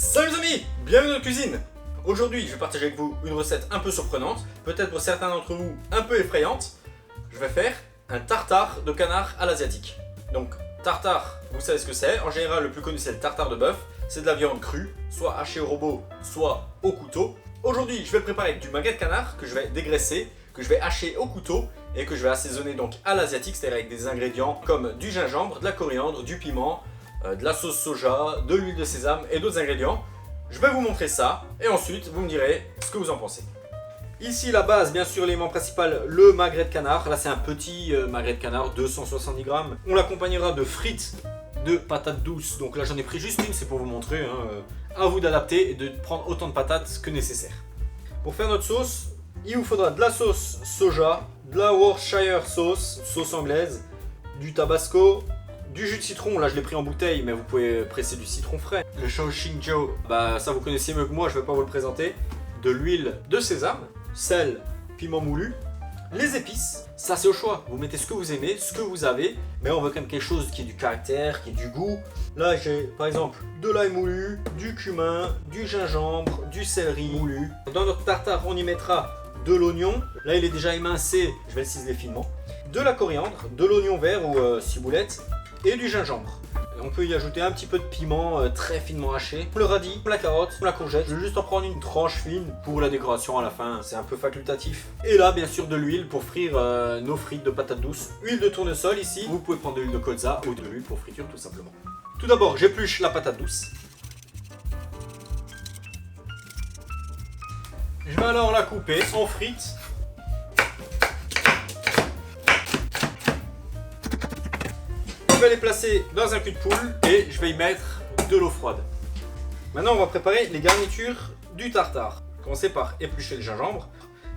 Salut les amis, bienvenue dans la cuisine. Aujourd'hui je vais partager avec vous une recette un peu surprenante, peut-être pour certains d'entre vous un peu effrayante. Je vais faire un tartare de canard à l'asiatique. Donc tartare, vous savez ce que c'est, en général le plus connu c'est le tartare de bœuf. C'est de la viande crue, soit hachée au robot, soit au couteau. Aujourd'hui je vais le préparer avec du magret de canard que je vais dégraisser, que je vais hacher au couteau et que je vais assaisonner donc à l'asiatique, c'est-à-dire avec des ingrédients comme du gingembre, de la coriandre, du piment, de la sauce soja, de l'huile de sésame et d'autres ingrédients. Je vais vous montrer ça et ensuite vous me direz ce que vous en pensez. Ici la base, bien sûr l'élément principal, le magret de canard. Là c'est un petit magret de canard, 270 grammes. On l'accompagnera de frites de patates douces. Donc là j'en ai pris juste une, c'est pour vous montrer. À vous d'adapter et de prendre autant de patates que nécessaire. Pour faire notre sauce, il vous faudra de la sauce soja, de la Worcestershire sauce, sauce anglaise, du tabasco, du jus de citron, là je l'ai pris en bouteille, mais vous pouvez presser du citron frais. Le Shaoxingjiao, bah ça vous connaissez mieux que moi, je vais pas vous le présenter. De l'huile de sésame, sel, piment moulu, les épices, ça c'est au choix. Vous mettez ce que vous aimez, ce que vous avez, mais on veut quand même quelque chose qui ait du caractère, qui ait du goût. Là j'ai par exemple de l'ail moulu, du cumin, du gingembre, du céleri moulu. Dans notre tartare on y mettra de l'oignon, là il est déjà émincé, je vais le ciseler finement. De la coriandre, de l'oignon vert ou ciboulette, et du gingembre. On peut y ajouter un petit peu de piment très finement haché, le radis, la carotte, la courgette. Je vais juste en prendre une tranche fine pour la décoration à la fin, c'est un peu facultatif. Et là bien sûr de l'huile pour frire nos frites de patates douces. Huile de tournesol ici, vous pouvez prendre de l'huile de colza ou de l'huile pour friture tout simplement. Tout d'abord j'épluche la patate douce. Je vais alors la couper en frites. Je vais les placer dans un cul de poule et je vais y mettre de l'eau froide. Maintenant on va préparer les garnitures du tartare. Commencer par éplucher le gingembre.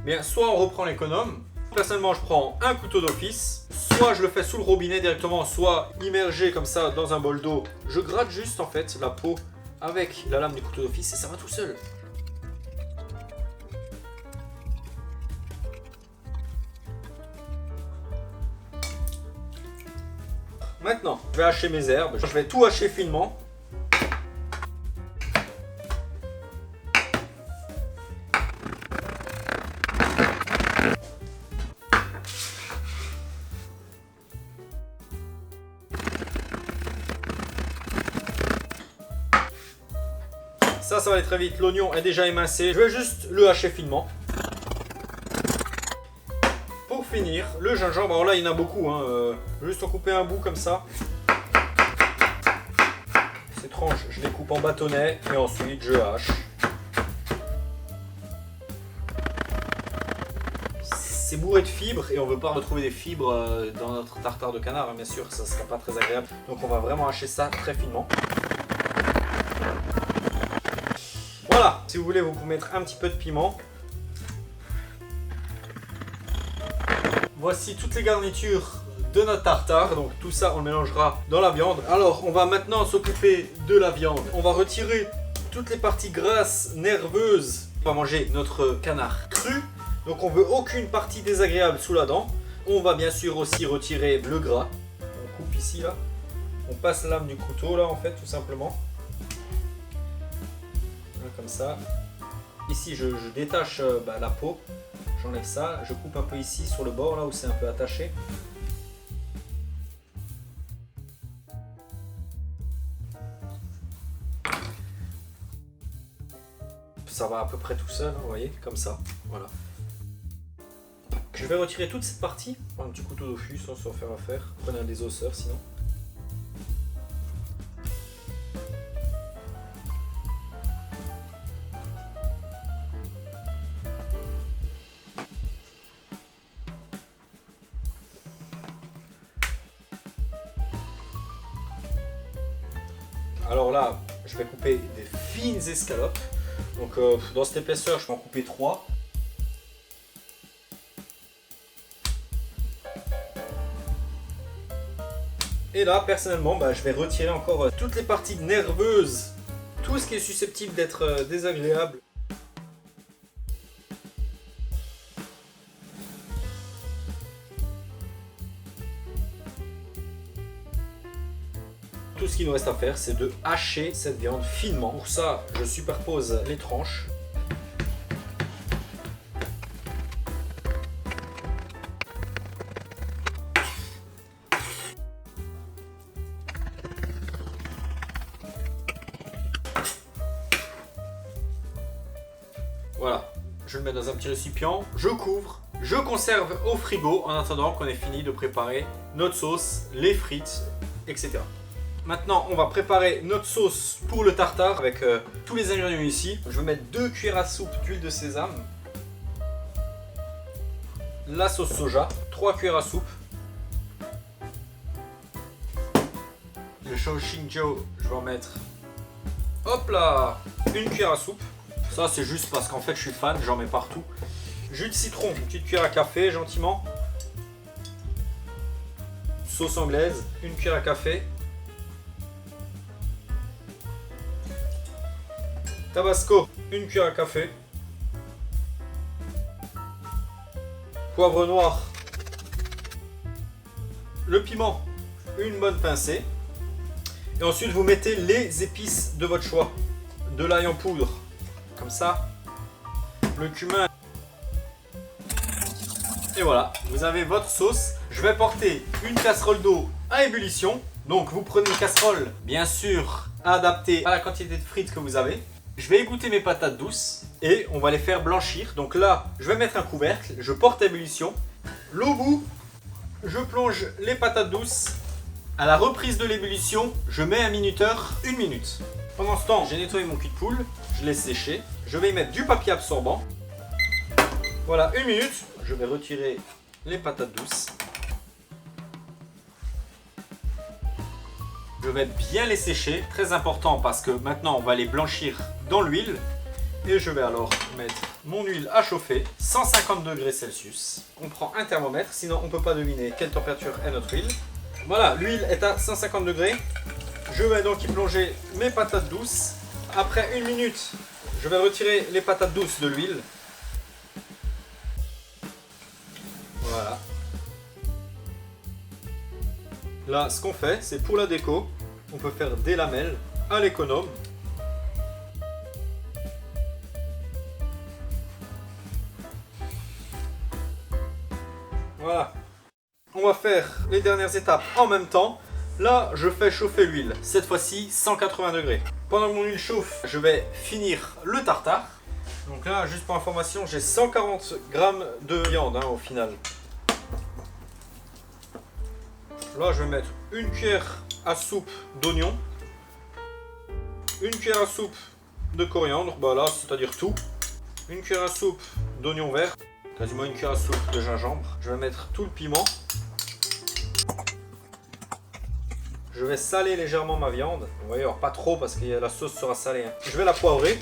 Bien, soit on reprend l'économe. Personnellement je prends un couteau d'office. Soit je le fais sous le robinet directement, soit immergé comme ça dans un bol d'eau. Je gratte juste en fait la peau avec la lame du couteau d'office et ça va tout seul. Maintenant, je vais hacher mes herbes. Je vais tout hacher finement. Ça va aller très vite. L'oignon est déjà émincé. Je vais juste le hacher finement. Pour finir, le gingembre, alors là il y en a beaucoup, juste en couper un bout comme ça. Ces tranches, je les coupe en bâtonnets et ensuite je hache. C'est bourré de fibres et on ne veut pas retrouver des fibres dans notre tartare de canard, bien sûr, ça ne sera pas très agréable. Donc on va vraiment hacher ça très finement. Voilà, si vous voulez, vous pouvez mettre un petit peu de piment. Voici toutes les garnitures de notre tartare, donc tout ça on le mélangera dans la viande. Alors on va maintenant s'occuper de la viande. On va retirer toutes les parties grasses, nerveuses. On va manger notre canard cru, donc on veut aucune partie désagréable sous la dent. On va bien sûr aussi retirer le gras. On coupe ici là, on passe la lame du couteau là en fait tout simplement. Voilà, comme ça. Ici je détache la peau. J'enlève ça, je coupe un peu ici sur le bord là où c'est un peu attaché. Ça va à peu près tout seul, vous voyez, comme ça. Voilà. Je vais retirer toute cette partie. Un petit couteau d'office, sans faire affaire. Prenez un des osseurs sinon. Alors là, je vais couper des fines escalopes. Donc dans cette épaisseur, je vais en couper 3. Et là, personnellement, je vais retirer encore toutes les parties nerveuses, tout ce qui est susceptible d'être désagréable. tout ce ce qu'il nous reste à faire, c'est de hacher cette viande finement. Pour ça, je superpose les tranches. Voilà, je le mets dans un petit récipient, je couvre, je conserve au frigo en attendant qu'on ait fini de préparer notre sauce, les frites, etc. Maintenant, on va préparer notre sauce pour le tartare avec tous les ingrédients ici. Je vais mettre 2 cuillères à soupe d'huile de sésame, la sauce soja, 3 cuillères à soupe, le Shou-Shing-Jiao, je vais en mettre, hop là, 1 cuillère à soupe. Ça, c'est juste parce qu'en fait, je suis fan, j'en mets partout. Jus de citron, une petite cuillère à café, gentiment. Sauce anglaise, 1 cuillère à café. Tabasco, 1 cuillère à café. Poivre noir. Le piment, une bonne pincée. Et ensuite, vous mettez les épices de votre choix. De l'ail en poudre, comme ça. Le cumin. Et voilà, vous avez votre sauce. Je vais porter une casserole d'eau à ébullition. Donc vous prenez une casserole, bien sûr, adaptée à la quantité de frites que vous avez. Je vais égoutter mes patates douces et on va les faire blanchir. Donc là, je vais mettre un couvercle, je porte à ébullition. L'eau bout, je plonge les patates douces. À la reprise de l'ébullition, je mets un minuteur, 1 minute. Pendant ce temps, j'ai nettoyé mon cul de poule, je l'ai séché. Je vais y mettre du papier absorbant. Voilà, 1 minute. Je vais retirer les patates douces. Je vais bien les sécher, très important parce que maintenant on va les blanchir dans l'huile. Et je vais alors mettre mon huile à chauffer, 150 degrés Celsius. On prend un thermomètre, sinon on ne peut pas deviner quelle température est notre huile. Voilà, l'huile est à 150 degrés. Je vais donc y plonger mes patates douces. Après 1 minute, je vais retirer les patates douces de l'huile. Voilà. Là, ce qu'on fait, c'est pour la déco, on peut faire des lamelles à l'économe. Voilà. On va faire les dernières étapes en même temps. Là, je fais chauffer l'huile. Cette fois-ci, 180 degrés. Pendant que mon huile chauffe, je vais finir le tartare. Donc là, juste pour information, j'ai 140 grammes de viande au final. Là, je vais mettre 1 cuillère à soupe d'oignon, 1 cuillère à soupe de coriandre, bah là, c'est-à-dire tout, 1 cuillère à soupe d'oignon vert, quasiment 1 cuillère à soupe de gingembre. Je vais mettre tout le piment. Je vais saler légèrement ma viande. Vous voyez, alors pas trop parce que la sauce sera salée. Je vais la poivrer.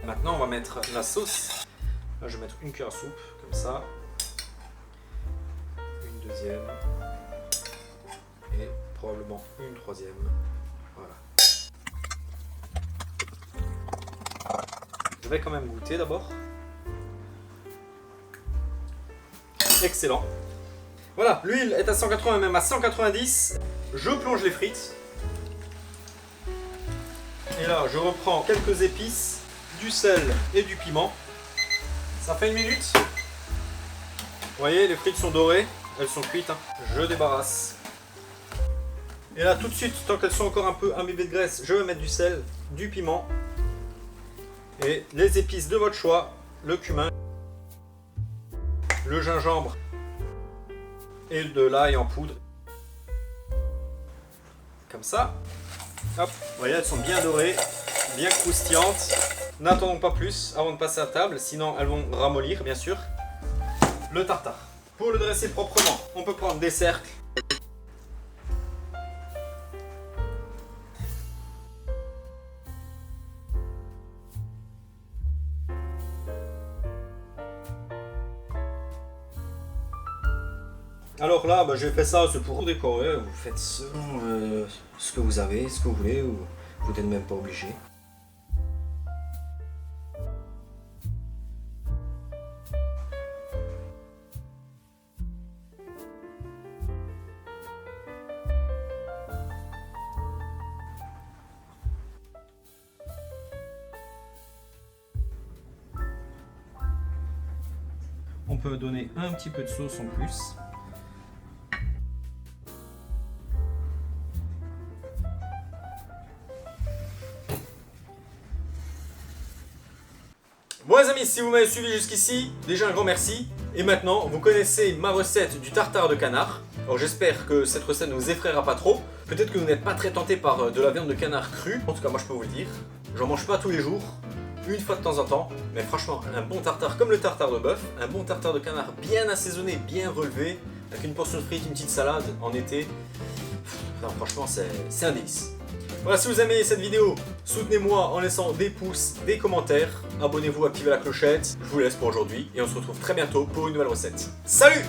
Maintenant, on va mettre la sauce. Là, je vais mettre 1 cuillère à soupe, comme ça. Deuxième et probablement une troisième. Voilà. Je vais quand même goûter d'abord. Excellent. Voilà, l'huile est à 180, même à 190. Je plonge les frites. Et là, je reprends quelques épices, du sel et du piment. Ça fait 1 minute. Vous voyez, les frites sont dorées. Elles sont cuites, hein. Je débarrasse. Et là, tout de suite, tant qu'elles sont encore un peu imbibées de graisse, je vais mettre du sel, du piment et les épices de votre choix, le cumin, le gingembre et de l'ail en poudre. Comme ça. Hop, vous voyez, elles sont bien dorées, bien croustillantes. N'attendons pas plus avant de passer à table, sinon elles vont ramollir, bien sûr. Le tartare. Pour le dresser proprement, on peut prendre des cercles. Alors là, j'ai fait ça, c'est pour décorer. Vous faites selon ce que vous avez, ce que vous voulez, ou vous n'êtes même pas obligé. peut donner un petit peu de sauce en plus. Bon les amis, si vous m'avez suivi jusqu'ici, déjà un grand merci. Et maintenant, vous connaissez ma recette du tartare de canard. Alors j'espère que cette recette ne vous effraiera pas trop. Peut-être que vous n'êtes pas très tenté par de la viande de canard crue. En tout cas, moi je peux vous le dire. J'en mange pas tous les jours, une fois de temps en temps. Mais franchement, un bon tartare comme le tartare de bœuf, un bon tartare de canard bien assaisonné, bien relevé, avec une portion de frites, une petite salade en été. Non, franchement, c'est un délice. Voilà, si vous aimez cette vidéo, soutenez-moi en laissant des pouces, des commentaires. Abonnez-vous, activez la clochette. Je vous laisse pour aujourd'hui et on se retrouve très bientôt pour une nouvelle recette. Salut!